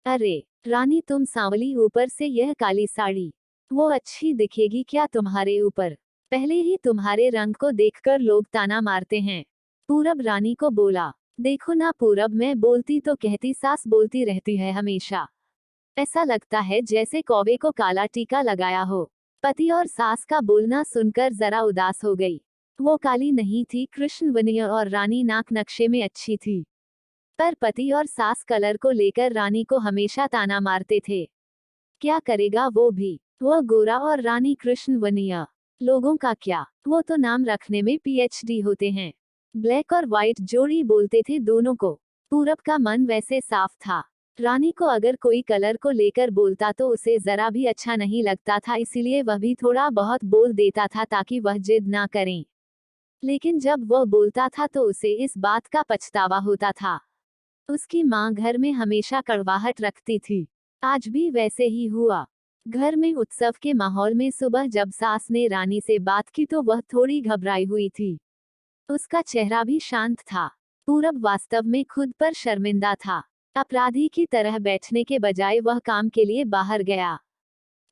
अरे रानी, तुम सांवली, ऊपर से यह काली साड़ी, वो अच्छी दिखेगी क्या तुम्हारे ऊपर? पहले ही तुम्हारे रंग को देखकर लोग ताना मारते हैं। पूरब रानी को बोला। देखो ना पूरब, मैं बोलती तो कहती, सास बोलती रहती है हमेशा। ऐसा लगता है जैसे कौवे को काला टीका लगाया हो। पति और सास का बोलना सुनकर जरा उदास हो गई। वो काली नहीं थी, कृष्णवनीय और रानी नाक नक्शे में अच्छी थी। पर पति और सास कलर को लेकर रानी को हमेशा ताना मारते थे। क्या करेगा वो भी, वो गोरा और रानी कृष्णवनीय। लोगों का क्या, वो तो नाम रखने में पीएचडी होते हैं। ब्लैक और व्हाइट जोड़ी बोलते थे दोनों को। पूरब का मन वैसे साफ था। रानी को अगर कोई कलर को लेकर बोलता तो उसे जरा भी अच्छा नहीं लगता था, इसीलिए वह भी थोड़ा बहुत बोल देता था ताकि वह जिद ना करें। लेकिन जब वह बोलता था तो उसे इस बात का पछतावा होता था। उसकी माँ घर में हमेशा कड़वाहट रखती थी। आज भी वैसे ही हुआ। घर में उत्सव के माहौल में सुबह जब सास ने रानी से बात की तो वह थोड़ी घबराई हुई थी। उसका चेहरा भी शांत था। पूरब वास्तव में खुद पर शर्मिंदा था। अपराधी की तरह बैठने के बजाय वह काम के लिए बाहर गया।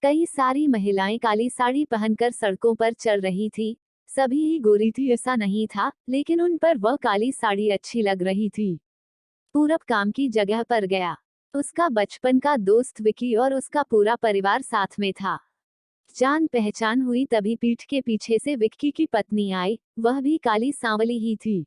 कई सारी महिलाएं काली साड़ी पहनकर सड़कों पर चल रही थी। सभी ही गोरी थी ऐसा नहीं था, लेकिन उन पर वह काली साड़ी अच्छी लग रही थी। पूरब काम की जगह पर गया। उसका बचपन का दोस्त विकी और उसका पूरा परिवार साथ में था। जान पहचान हुई तभी पीठ के पीछे से विक्की की पत्नी आई, वह भी काली सांवली ही थी।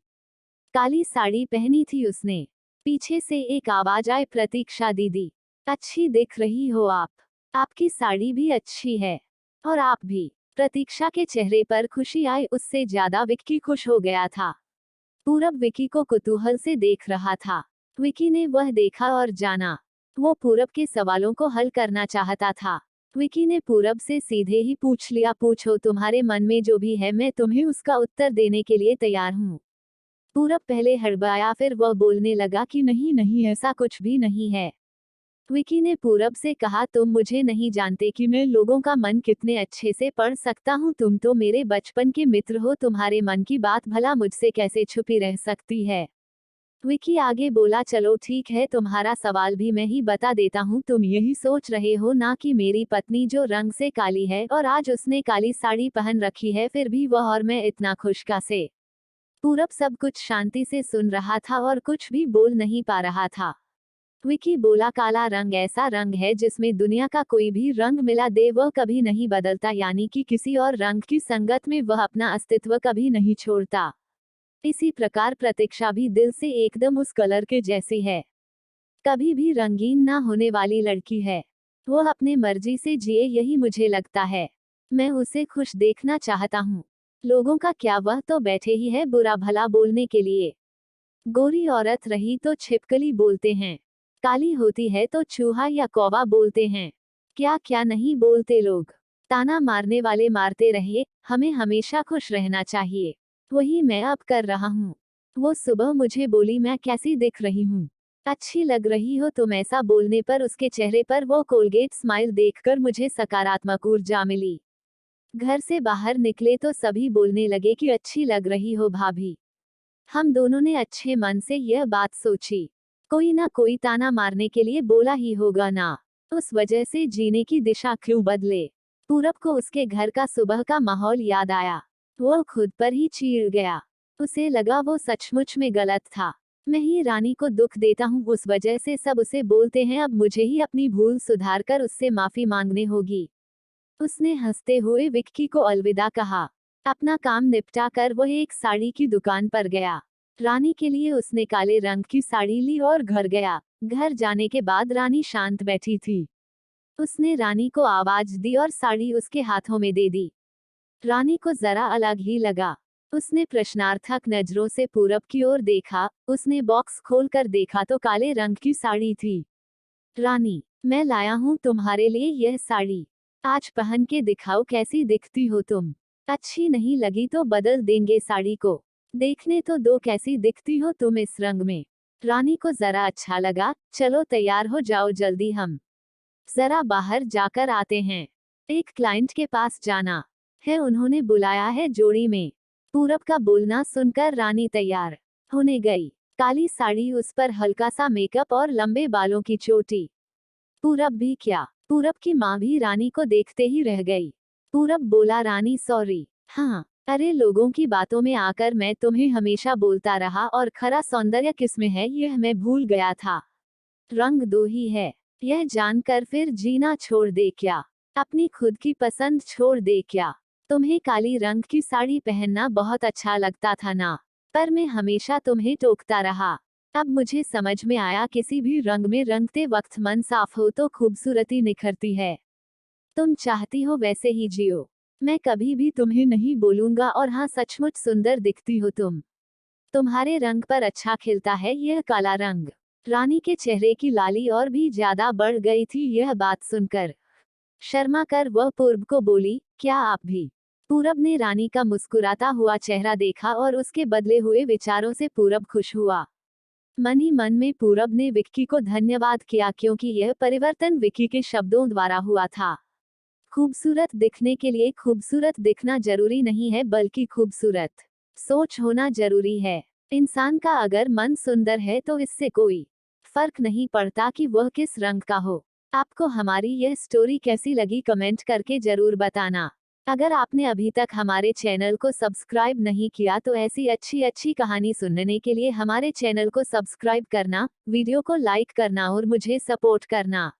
काली साड़ी पहनी थी उसने। पीछे से एक आवाज आई, प्रतीक्षा दीदी, अच्छी दिख रही हो आप। आपकी साड़ी भी अच्छी है। और आप भी। प्रतीक्षा के चेहरे पर खुशी आई, उससे ज्यादा विक्की खुश हो गया था। पूरब विकी को कुतूहल से देख रहा था। विकी ने वह देखा और जाना। वो पूरब के सवालों को हल करना चाहता था। विकी ने पूरब से सीधे ही पूछ लिया, पूछो तुम्हारे मन में जो भी है, मैं तुम्हें उसका उत्तर देने के लिए तैयार हूँ। पूरब पहले हड़बड़ाया, फिर वह बोलने लगा कि नहीं नहीं, ऐसा कुछ भी नहीं है। विकी ने पूरब से कहा, तुम मुझे नहीं जानते कि मैं लोगों का मन कितने अच्छे से पढ़ सकता हूँ। तुम तो मेरे बचपन के मित्र हो, तुम्हारे मन की बात भला मुझसे कैसे छुपी रह सकती है। विकी आगे बोला, चलो ठीक है, तुम्हारा सवाल भी मैं ही बता देता हूँ। तुम यही सोच रहे हो ना कि मेरी पत्नी जो रंग से काली है और आज उसने काली साड़ी पहन रखी है, फिर भी वह और मैं इतना खुश कैसे। पूरब सब कुछ शांति से सुन रहा था और कुछ भी बोल नहीं पा रहा था। विकी बोला, काला रंग ऐसा रंग है जिसमें दुनिया का कोई भी रंग मिला दे वह कभी नहीं बदलता, यानी कि किसी और रंग की संगत में वह अपना अस्तित्व कभी नहीं छोड़ता। इसी प्रकार प्रतीक्षा भी दिल से एकदम उस कलर के जैसी है। कभी भी रंगीन ना होने वाली लड़की है। वो अपने मर्जी से जिए, यही मुझे लगता है। मैं उसे खुश देखना चाहता हूँ। लोगों का क्या, वह तो बैठे ही है बुरा भला बोलने के लिए। गोरी औरत रही तो छिपकली बोलते हैं, काली होती है तो चूहा या कौवा बोलते हैं। क्या क्या नहीं बोलते लोग। ताना मारने वाले मारते रहे, हमें हमेशा खुश रहना चाहिए। वही मैं अब कर रहा हूँ। वो सुबह मुझे बोली, मैं कैसी दिख रही हूँ? अच्छी लग रही हो तुम। ऐसा बोलने पर उसके चेहरे पर वो कोलगेट स्माइल देखकर मुझे सकारात्मक ऊर्जा मिली। घर से बाहर निकले तो सभी बोलने लगे कि अच्छी लग रही हो भाभी। हम दोनों ने अच्छे मन से यह बात सोची। कोई ना कोई ताना मारने के लिए बोला ही होगा ना। उस वजह से जीने की दिशा क्यों बदले। पूरब को उसके घर का सुबह का माहौल याद आया। वो खुद पर ही चीड़ गया। उसे लगा वो सचमुच में गलत था। मैं ही रानी को दुख देता हूँ, उस वजह से सब उसे बोलते हैं। अब मुझे ही अपनी भूल सुधार कर उससे माफी मांगने होगी। उसने हंसते हुए विक्की को अलविदा कहा। अपना काम निपटा कर वह एक साड़ी की दुकान पर गया। रानी के लिए उसने काले रंग की साड़ी ली और घर गया। घर जाने के बाद रानी शांत बैठी थी। उसने रानी को आवाज दी और साड़ी उसके हाथों में दे दी। रानी को जरा अलग ही लगा। उसने प्रश्नार्थक नजरों से पूरब की ओर देखा। उसने बॉक्स खोलकर देखा तो काले रंग की साड़ी थी। रानी, मैं लाया हूँ तुम्हारे लिए यह साड़ी। आज पहन के दिखाओ कैसी दिखती हो तुम। अच्छी नहीं लगी तो बदल देंगे साड़ी को। देखने तो दो कैसी दिखती हो तुम इस रंग में। रानी को जरा अच्छा लगा। चलो तैयार हो जाओ जल्दी, हम जरा बाहर जाकर आते हैं। एक क्लाइंट के पास जाना है, उन्होंने बुलाया है जोड़ी में। पूरब का बोलना सुनकर रानी तैयार होने गई। काली साड़ी, उस पर हल्का सा मेकअप और लंबे बालों की चोटी। पूरब भी क्या? पूरब की माँ भी रानी को देखते ही रह गई। पूरब बोला, रानी सॉरी। हाँ, अरे लोगों की बातों में आकर मैं तुम्हें हमेशा बोलता रहा और खरा सौंदर्य किसमें है यह मैं भूल गया था। रंग दो ही है, यह जानकर फिर जीना छोड़ दे क्या? अपनी खुद की पसंद छोड़ दे क्या? तुम्हें काली रंग की साड़ी पहनना बहुत अच्छा लगता था ना, पर मैं हमेशा तुम्हें टोकता रहा। अब मुझे समझ में आया किसी भी रंग में रंगते वक्त मन साफ हो तो खूबसूरती निखरती है। तुम चाहती हो वैसे ही जियो। मैं कभी भी तुम्हें नहीं बोलूंगा और हाँ सचमुच सुंदर दिखती हो तुम। तुम्हारे रंग पर अच्छा खिलता है यह काला रंग। रानी के चेहरे की लाली और भी ज्यादा बढ़ गई थी यह बात सुनकर। शर्मा कर वह पूर्व को बोली, क्या आप भी? पूरब ने रानी का मुस्कुराता हुआ चेहरा देखा और उसके बदले हुए विचारों से पूरब खुश हुआ। मन ही मन में पूरब ने विक्की को धन्यवाद किया क्योंकि यह परिवर्तन विक्की के शब्दों द्वारा हुआ था। खूबसूरत दिखने के लिए खूबसूरत दिखना जरूरी नहीं है बल्कि खूबसूरत सोच होना जरूरी है। इंसान का अगर मन सुंदर है तो इससे कोई फर्क नहीं पड़ता कि वह किस रंग का हो। आपको हमारी यह स्टोरी कैसी लगी कमेंट करके जरूर बताना। अगर आपने अभी तक हमारे चैनल को सब्सक्राइब नहीं किया तो ऐसी अच्छी अच्छी कहानी सुनने के लिए हमारे चैनल को सब्सक्राइब करना, वीडियो को लाइक करना और मुझे सपोर्ट करना।